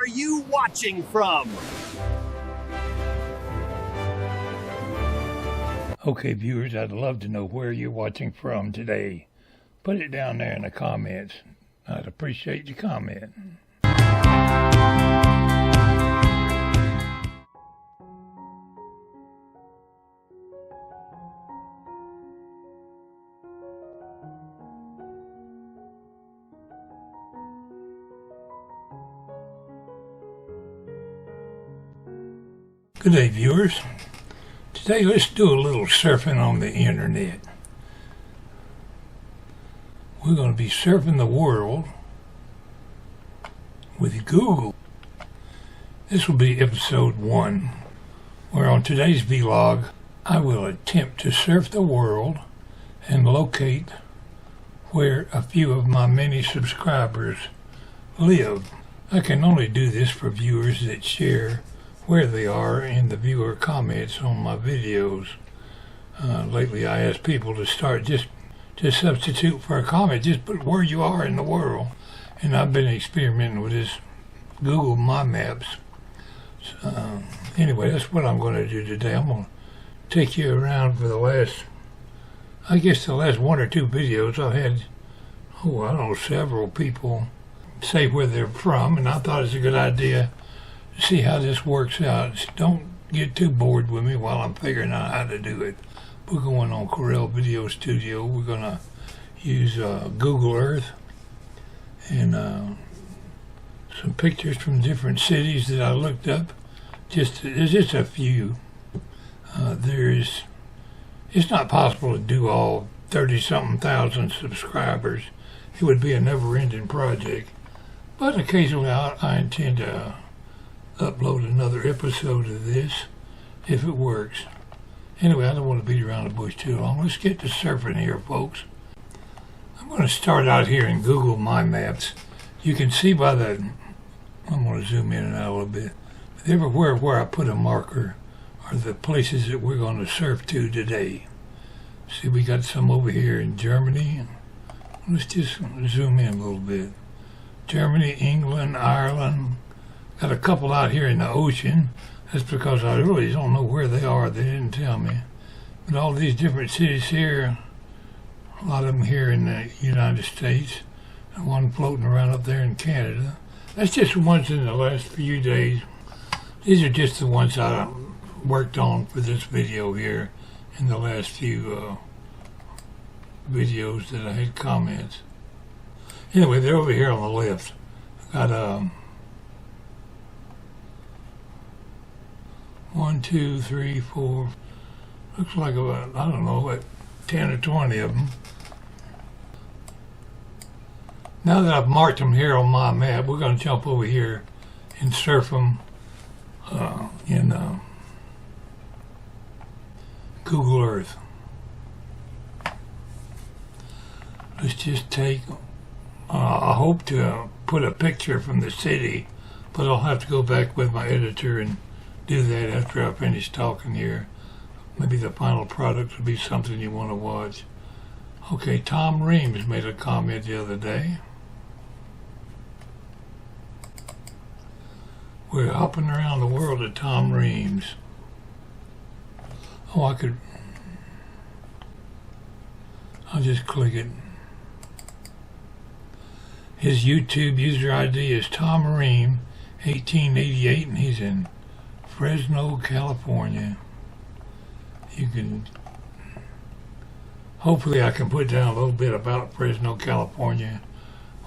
are you watching from? Okay, viewers, I'd love to know where you're watching from today. Put it down there in the comments. I'd appreciate your comment. Good day, viewers. Today, let's do a little surfing on the internet. We're going to be surfing the world with Google. This will be episode 1, where on today's vlog, I will attempt to surf the world and locate where a few of my many subscribers live. I can only do this for viewers that share where they are in the viewer comments on my videos. Lately I asked people to start just substitute for a comment, just put where you are in the world. And I've been experimenting with this Google My Maps. Anyway, that's what I'm going to do today. I'm going to take you around for the last 1 or 2 videos. I've had, several people say where they're from, and I thought it's a good idea to see how this works out. Just don't get too bored with me while I'm figuring out how to do it. We're going on Conrail Video Studio. We're going to use Google Earth and some pictures from different cities that I looked up. There's just a few. It's not possible to do all 30-something thousand subscribers. It would be a never-ending project. But occasionally I intend to upload another episode of this if it works. Anyway, I don't want to beat around the bush too long. Let's get to surfing here, folks. I'm going to start out here in Google My Maps. You can see by I'm going to zoom in and out a little bit. But everywhere where I put a marker are the places that we're going to surf to today. See, we got some over here in Germany. Let's just zoom in a little bit. Germany, England, Ireland. Got a couple out here in the ocean. That's because I really don't know where they are. They didn't tell me. But all these different cities here, a lot of them here in the United States, and one floating around up there in Canada. That's just the ones in the last few days. These are just the ones I worked on for this video here in the last few videos that I had comments. Anyway, they're over here on the left. Got 1, 2, 3, 4. Looks like about, I don't know, like 10 or 20 of them. Now that I've marked them here on my map, we're going to jump over here and surf them in Google Earth. Let's just take, I hope to put a picture from the city, but I'll have to go back with my editor and do that after I finish talking here. Maybe the final product will be something you want to watch. Okay, Thomream made a comment the other day. We're hopping around the world at Thomream. I'll just click it. His YouTube user ID is Thomream1888 and he's in Fresno, California. You can, hopefully I can put down a little bit about Fresno, California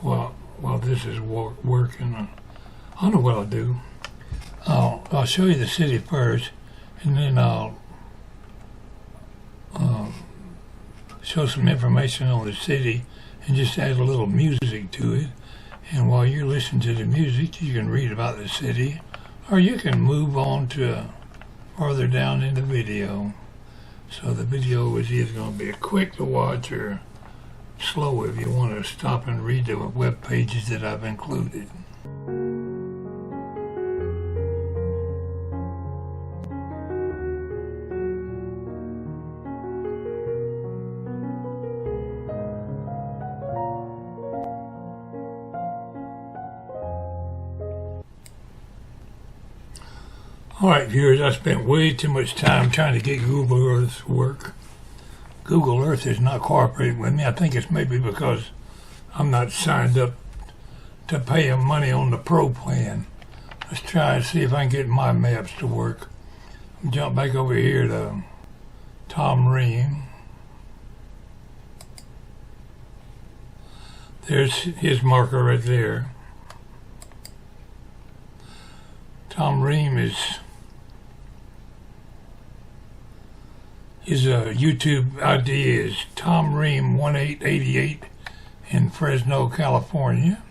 while this is working. I know what I'll do. I'll show you the city first, and then I'll show some information on the city and just add a little music to it. And while you're listening to the music, you can read about the city, or you can move on to farther down in the video. So the video is either going to be quick to watch or slow if you want to stop and read the web pages that I've included. Alright viewers, I spent way too much time trying to get Google Earth to work. Google Earth is not cooperating with me. I think it's maybe because I'm not signed up to pay them money on the Pro plan. Let's try and see if I can get my maps to work. Jump back over here to Thomream. There's his marker right there. Thomream is his YouTube ID is Thomream1888 in Fresno, California.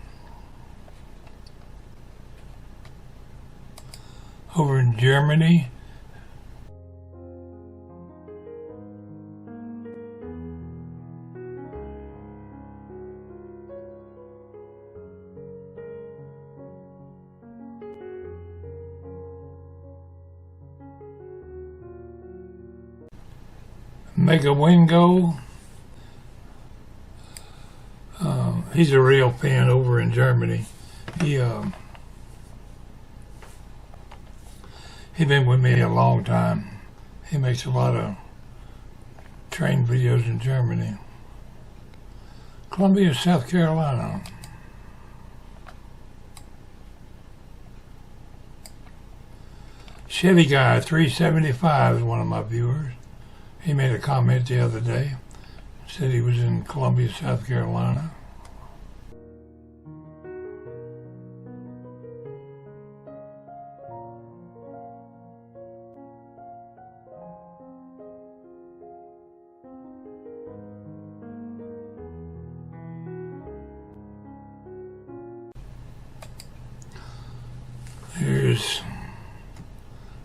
Over in Germany, Mega Wingo. He's a rail fan over in Germany. He been with me a long time. He makes a lot of train videos in Germany. Columbia, South Carolina. ChevyGuy375 is one of my viewers. He made a comment the other day. Said he was in Columbia, South Carolina.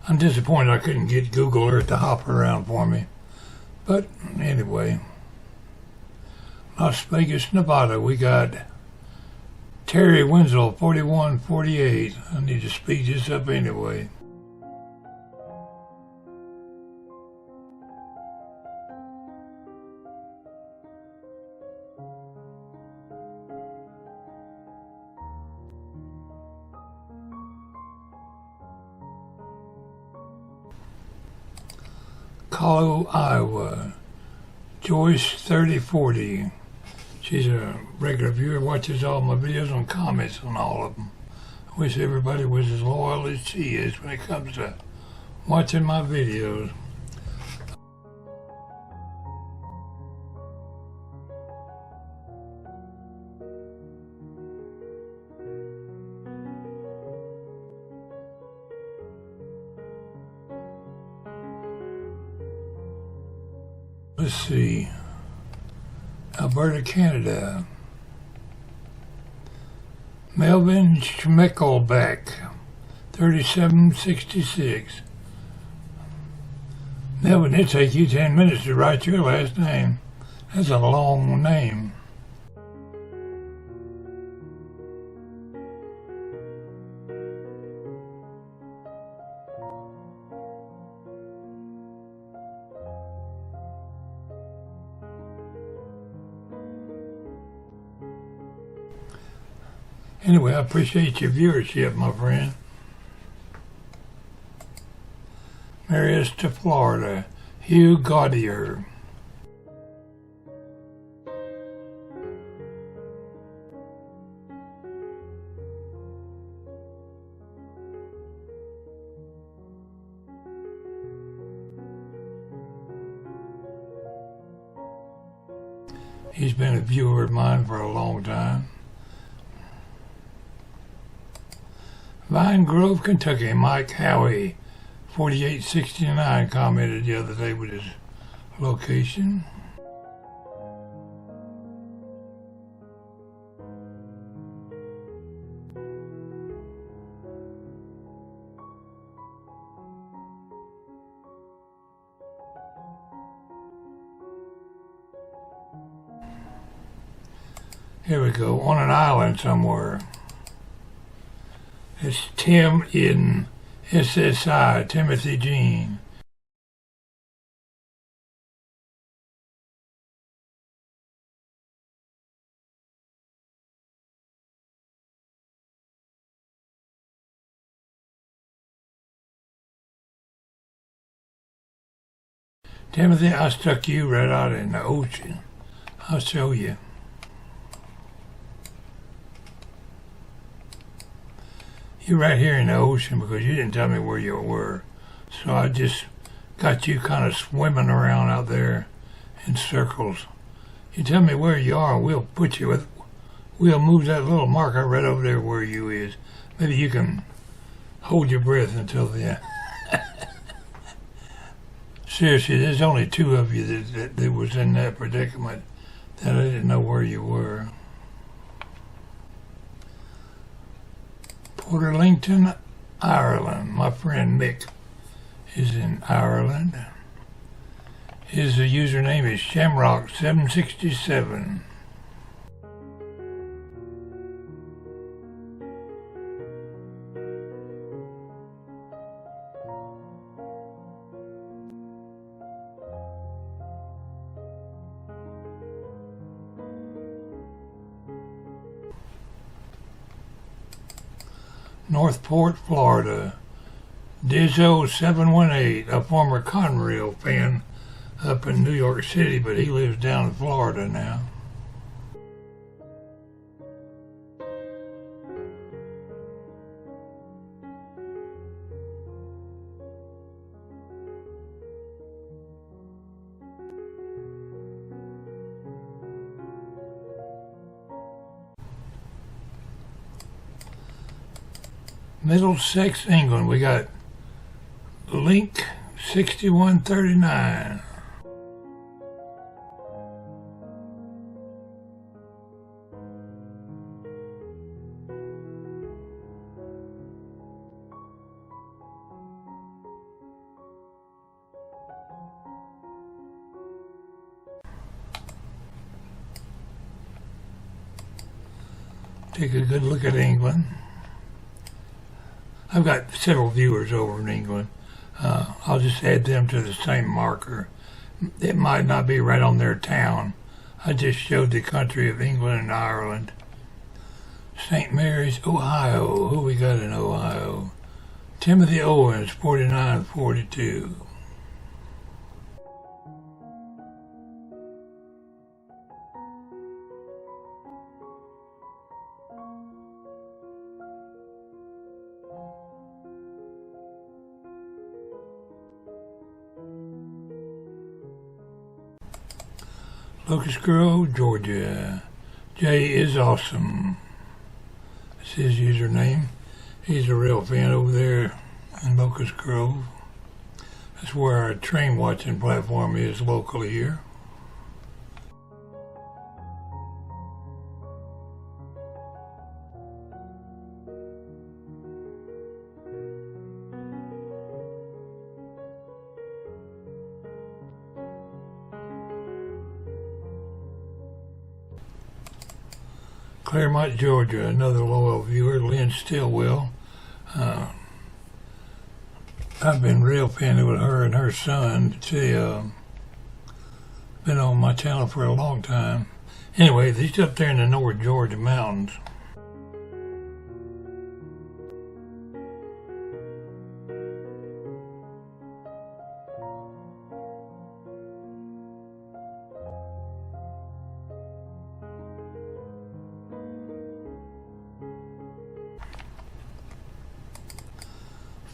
I'm disappointed I couldn't get Google Earth to hop around for me. But anyway, Las Vegas, Nevada, we got Terrywinzell4148. I need to speed this up anyway. Colo, Iowa, Joyce3040. She's a regular viewer, watches all my videos and comments on all of them. I wish everybody was as loyal as she is when it comes to watching my videos. Let's see, Alberta, Canada. Melvin Schmeckelbeck, 3766. Melvin, it'll take you 10 minutes to write your last name. That's a long name. Anyway, I appreciate your viewership, my friend. Ester, Florida, Hughgautier. He's been a viewer of mine for a long time. Vine Grove, Kentucky, Mike Howie, 4869, commented the other day with his location. Here we go, on an island somewhere. It's Tim in SSI, Timothy Jean. Timothy, I stuck you right out in the ocean. I'll show you. You're right here in the ocean because you didn't tell me where you were. So I just got you kind of swimming around out there in circles. You tell me where you are, we'll put you with, we'll move that little marker right over there where you is. Maybe you can hold your breath until the end. Seriously, there's only two of you that was in that predicament that I didn't know where you were. Porterlington, Ireland. My friend Mick is in Ireland. His username is Shamrock767. Northport, Florida. Jayisawesome, a former Conrail fan up in New York City, but he lives down in Florida now. Middlesex, England. We got Link 6139. Take a good look at England. I've got several viewers over in England. I'll just add them to the same marker. It might not be right on their town. I just showed the country of England and Ireland. St. Mary's, Ohio. Who we got in Ohio? Timothy Owens, 4942. Locust Grove, Georgia. Jayisawesome. That's his username. He's a real fan over there in Locust Grove. That's where our train watching platform is locally here. Claremont, Georgia, another loyal viewer, Lynnstillwell. I've been real fan with her and her son. She been on my channel for a long time. Anyway, he's up there in the North Georgia mountains.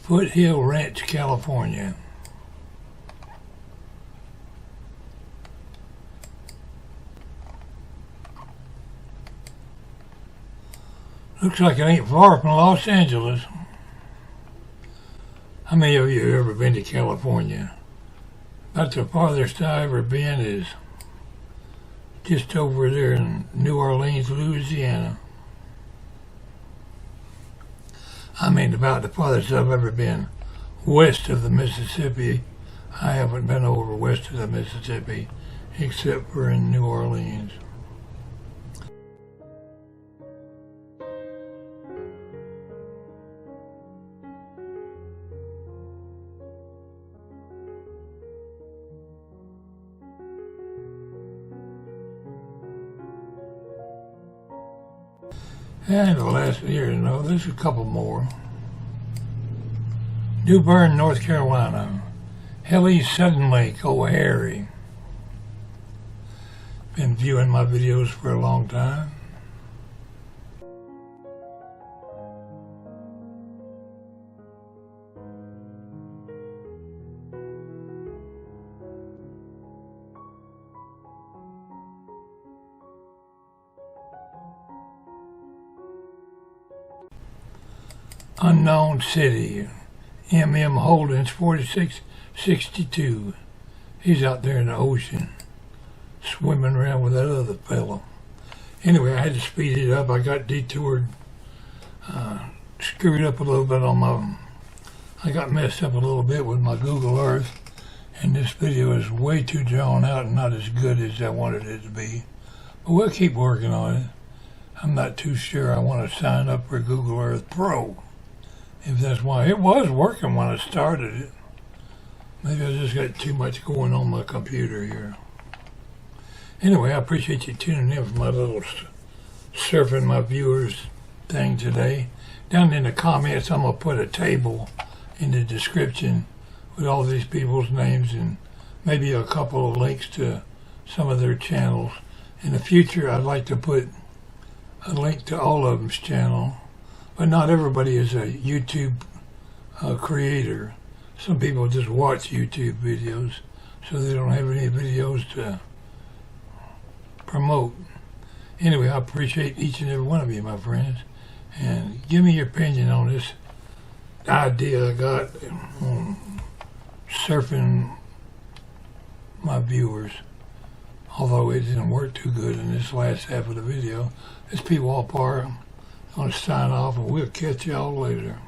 Foothill Ranch, California. Looks like it ain't far from Los Angeles. How many of you have ever been to California? About the farthest I've ever been is just over there in New Orleans, Louisiana. I mean, about the farthest I've ever been west of the Mississippi. I haven't been over west of the Mississippi except for in New Orleans. And the last year, there's a couple more. New Bern, North Carolina. heleesuddenlink, Harry. Been viewing my videos for a long time. Unknown City, Holdings 4662. He's out there in the ocean, swimming around with that other fellow. Anyway, I had to speed it up. I got detoured, screwed up a little bit on my, I got messed up a little bit with my Google Earth, and this video is way too drawn out and not as good as I wanted it to be. But we'll keep working on it. I'm not too sure I want to sign up for Google Earth Pro. If that's why. It was working when I started it. Maybe I just got too much going on my computer here. Anyway, I appreciate you tuning in for my little surfing my viewers thing today. Down in the comments, I'm going to put a table in the description with all these people's names and maybe a couple of links to some of their channels. In the future, I'd like to put a link to all of them's channel. But not everybody is a YouTube creator. Some people just watch YouTube videos, so they don't have any videos to promote. Anyway, I appreciate each and every one of you, my friends. And give me your opinion on this idea I got on surfing my viewers. Although it didn't work too good in this last half of the video. It's Pwalpar. I'm going to sign off, and we'll catch y'all later.